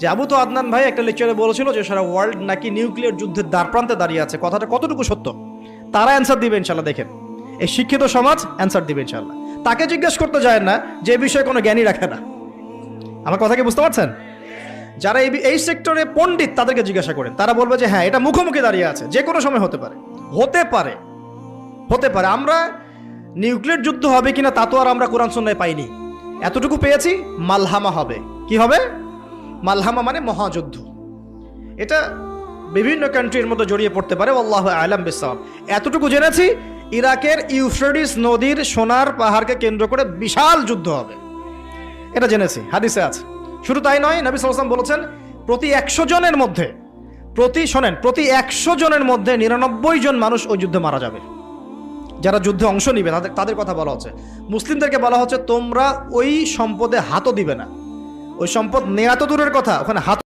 যে আবু তো আদনান ভাই একটা লেকচারে বলেছিল যে সারা ওয়ার্ল্ড নাকি নিউক্লিয়ার যুদ্ধের দ্বারপ্রান্তে দাঁড়িয়ে আছে, কথাটা কতটুকু সত্য? তারা অ্যান্সার দিবে ইনশাল্লাহ। দেখেন, এই শিক্ষিত সমাজ অ্যান্সার দিবে ইনশাল্লাহ। তাকে জিজ্ঞেস করতে যায় না যে বিষয়ে কোনো জ্ঞানী রাখে না। আমার কথা কি বুঝতে পারছেন? যারা এই সেক্টরে পণ্ডিত তাদেরকে জিজ্ঞাসা করেন, তারা বলবে যে হ্যাঁ, এটা মুখোমুখি দাঁড়িয়ে আছে, যে কোনো সময় হতে পারে, হতে পারে, হতে পারে। আমরা নিউক্লিয়ার যুদ্ধ হবে কিনা তা তো আর আমরা কোরআন সুন্নাহয় পাইনি। এতটুকু পেয়েছি, মালহামা হবে। কি হবে? মালহামা মানে মহাযুদ্ধ। এটা বিভিন্ন কান্ট্রির মধ্যে জড়িয়ে পড়তে পারে, আল্লাহু আ'লাম বিসসাওয়াব। এতটুকু জেনেছি, ইরাকের ইউফ্রেটিস নদীর সোনার পাহাড়কে কেন্দ্র করে বিশাল যুদ্ধ হবে, এটা জেনেছি, হাদিসে আছে। শুধু তাই নয়, নবী সাল্লাল্লাহু আলাইহি ওয়াসাল্লাম বলেছেন প্রতি 100 জনের মধ্যে, প্রতি 100 জনের মধ্যে 99 জন মানুষ ওই যুদ্ধে মারা যাবে। যারা যুদ্ধে অংশ নিবে তাদের কথা বলা হচ্ছে। মুসলিমদেরকে বলা হচ্ছে তোমরা ওই সম্পদে হাতও দিবে না। ওই সম্পদ নেয়া তো দূরের কথা, ওখানে হাত